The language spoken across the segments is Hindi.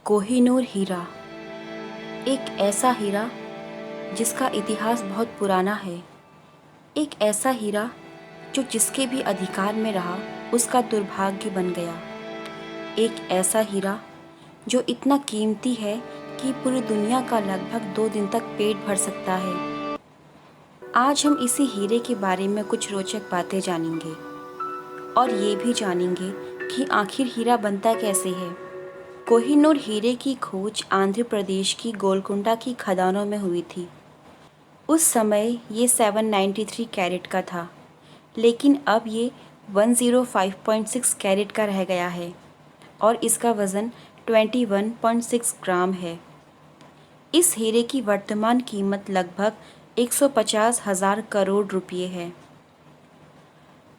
कोहिनूर हीरा एक ऐसा हीरा जिसका इतिहास बहुत पुराना है। एक ऐसा हीरा जो जिसके भी अधिकार में रहा उसका दुर्भाग्य बन गया। एक ऐसा हीरा जो इतना कीमती है कि पूरी दुनिया का लगभग 2 दिन तक पेट भर सकता है। आज हम इसी हीरे के बारे में कुछ रोचक बातें जानेंगे और ये भी जानेंगे कि आखिर हीरा बनता कैसे है। कोहिनूर हीरे की खोज आंध्र प्रदेश की गोलकुंडा की खदानों में हुई थी। उस समय ये 793 कैरेट का था, लेकिन अब ये 105.6 कैरेट का रह गया है और इसका वज़न 21.6 ग्राम है। इस हीरे की वर्तमान कीमत लगभग 150,000 करोड़ रुपये है।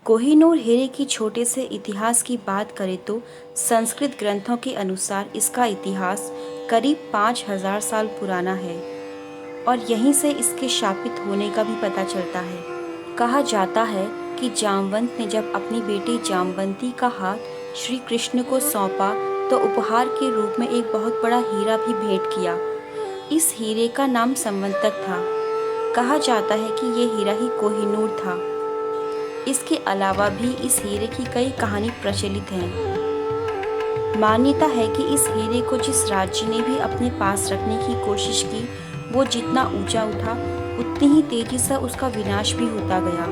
कोहिनूर हीरे की छोटे से इतिहास की बात करें तो संस्कृत ग्रंथों के अनुसार इसका इतिहास करीब 5,000 साल पुराना है और यहीं से इसके शापित होने का भी पता चलता है। कहा जाता है कि जामवंत ने जब अपनी बेटी जामवंती का हाथ श्री कृष्ण को सौंपा तो उपहार के रूप में एक बहुत बड़ा हीरा भी भेंट किया। इस हीरे का नाम संवंतक था। कहा जाता है कि ये हीरा ही कोहिनूर था। इसके अलावा भी इस हीरे की कई कहानी प्रचलित हैं। मान्यता है कि इस हीरे को जिस राज्य ने भी अपने पास रखने की कोशिश की, वो जितना ऊंचा उठा उतनी ही तेजी से उसका विनाश भी होता गया।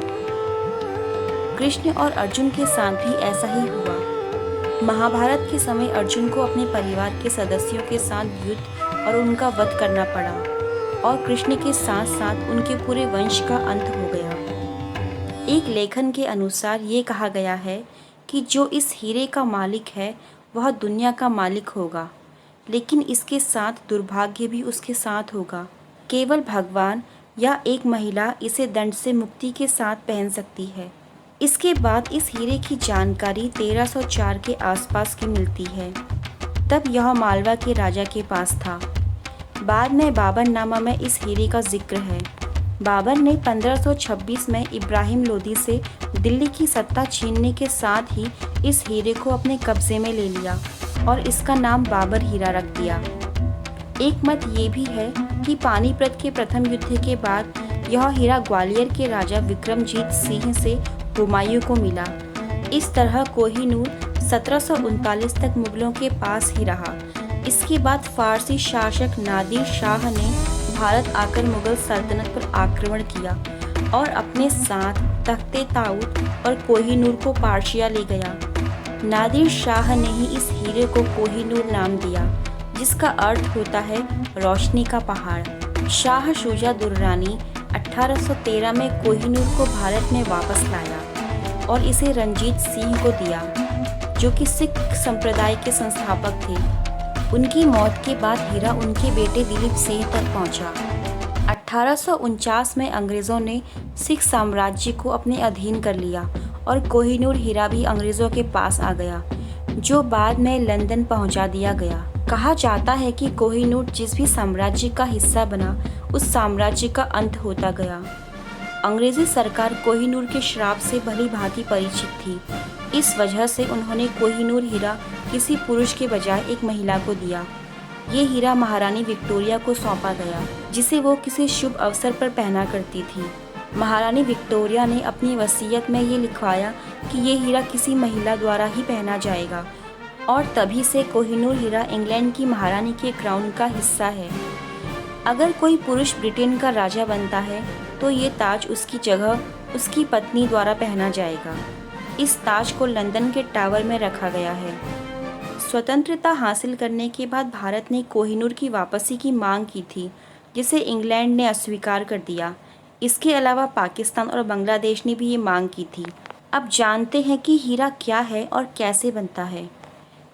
कृष्ण और अर्जुन के साथ भी ऐसा ही हुआ। महाभारत के समय अर्जुन को अपने परिवार के सदस्यों के साथ युद्ध और उनका वध करना पड़ा और कृष्ण के साथ साथ उनके पूरे वंश का अंत हो गया। एक लेखन के अनुसार ये कहा गया है कि जो इस हीरे का मालिक है वह दुनिया का मालिक होगा, लेकिन इसके साथ दुर्भाग्य भी उसके साथ होगा। केवल भगवान या एक महिला इसे दंड से मुक्ति के साथ पहन सकती है। इसके बाद इस हीरे की जानकारी 1304 के आसपास की मिलती है। तब यह मालवा के राजा के पास था। बाद में बाबरनामा में इस हीरे का जिक्र है। बाबर ने 1526 में इब्राहिम लोदी से दिल्ली की सत्ता छीनने के साथ ही इस हीरे को अपने कब्जे में ले लिया और इसका नाम बाबर हीरा रख दिया। एक मत ये भी है कि पानीपत के प्रथम युद्ध के बाद यह हीरा ग्वालियर के राजा विक्रमजीत सिंह से हुमायूं को मिला। इस तरह कोहिनूर 1739 तक मुगलों के पास ही रहा। इसके बाद फारसी शासक नादिर शाह ने भारत आकर मुगल सल्तनत पर आक्रमण किया और अपने साथ तख्ते ताऊत और कोहिनूर को पार्शिया ले गया। नादिर शाह ने ही इस हीरे को कोहिनूर नाम दिया, जिसका अर्थ होता है रोशनी का पहाड़। शाह शुजा दुर्रानी 1813 में कोहिनूर को भारत में वापस लाया और इसे रंजीत सिंह को दिया, जो कि सिख संप्रदाय के संस्थापक थे। उनकी मौत के बाद हीरा उनके बेटे दिलीप सिंह तक पहुंचा। 1849 में अंग्रेज़ों ने सिख साम्राज्य को अपने अधीन कर लिया और कोहिनूर हीरा भी अंग्रेज़ों के पास आ गया, जो बाद में लंदन पहुंचा दिया गया। कहा जाता है कि कोहिनूर जिस भी साम्राज्य का हिस्सा बना, उस साम्राज्य का अंत होता गया। अंग्रेज़ी सरकार कोहिनूर के श्राप से भली भांति परिचित थी। इस वजह से उन्होंने कोहिनूर हीरा किसी पुरुष के बजाय एक महिला को दिया। ये हीरा महारानी विक्टोरिया को सौंपा गया, जिसे वो किसी शुभ अवसर पर पहना करती थी। महारानी विक्टोरिया ने अपनी वसीयत में ये लिखवाया कि ये हीरा किसी महिला द्वारा ही पहना जाएगा और तभी से कोहिनूर हीरा इंग्लैंड की महारानी के क्राउन का हिस्सा है। अगर कोई पुरुष ब्रिटेन का राजा बनता है तो ये ताज उसकी जगह उसकी पत्नी द्वारा पहना जाएगा। इस ताज को लंदन के टावर में रखा गया है। स्वतंत्रता हासिल करने के बाद भारत ने कोहिनूर की वापसी की मांग की थी, जिसे इंग्लैंड ने अस्वीकार कर दिया। इसके अलावा पाकिस्तान और बांग्लादेश ने भी ये मांग की थी। अब जानते हैं कि हीरा क्या है और कैसे बनता है।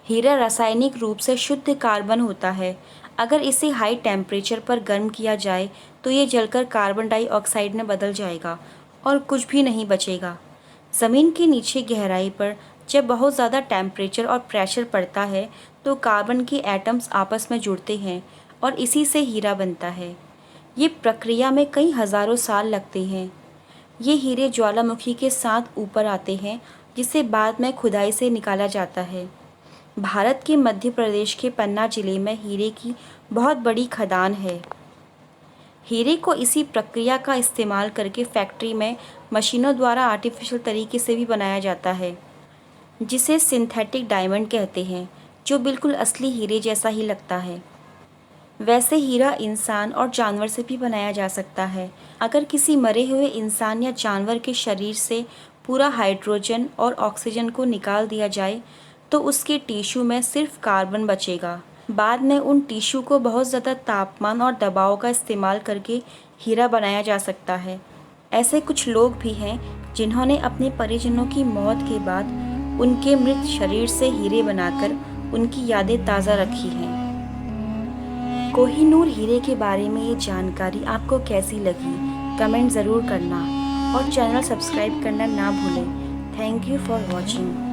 हीरा रासायनिक रूप से शुद्ध कार्बन होता है। अगर इसे हाई टेम्परेचर पर गर्म किया जाए तो ये जलकर कार्बन डाइऑक्साइड में बदल जाएगा और कुछ भी नहीं बचेगा। ज़मीन के नीचे गहराई पर जब बहुत ज़्यादा टेम्परेचर और प्रेशर पड़ता है तो कार्बन के एटम्स आपस में जुड़ते हैं और इसी से हीरा बनता है। ये प्रक्रिया में कई हज़ारों साल लगते हैं। ये हीरे ज्वालामुखी के साथ ऊपर आते हैं, जिसे बाद में खुदाई से निकाला जाता है। भारत के मध्य प्रदेश के पन्ना जिले में हीरे की बहुत बड़ी खदान है। हीरे को इसी प्रक्रिया का इस्तेमाल करके फैक्ट्री में मशीनों द्वारा आर्टिफिशियल तरीके से भी बनाया जाता है, जिसे सिंथेटिक डायमंड कहते हैं, जो बिल्कुल असली हीरे जैसा ही लगता है। वैसे हीरा इंसान और जानवर से भी बनाया जा सकता है। अगर किसी मरे हुए इंसान या जानवर के शरीर से पूरा हाइड्रोजन और ऑक्सीजन को निकाल दिया जाए तो उसके टिश्यू में सिर्फ कार्बन बचेगा। बाद में उन टिश्यू को बहुत ज़्यादा तापमान और दबाव का इस्तेमाल करके हीरा बनाया जा सकता है। ऐसे कुछ लोग भी हैं जिन्होंने अपने परिजनों की मौत के बाद उनके मृत शरीर से हीरे बनाकर उनकी यादें ताज़ा रखी हैं। कोहिनूर हीरे के बारे में ये जानकारी आपको कैसी लगी, कमेंट ज़रूर करना और चैनल सब्सक्राइब करना ना भूलें। Thank you for watching.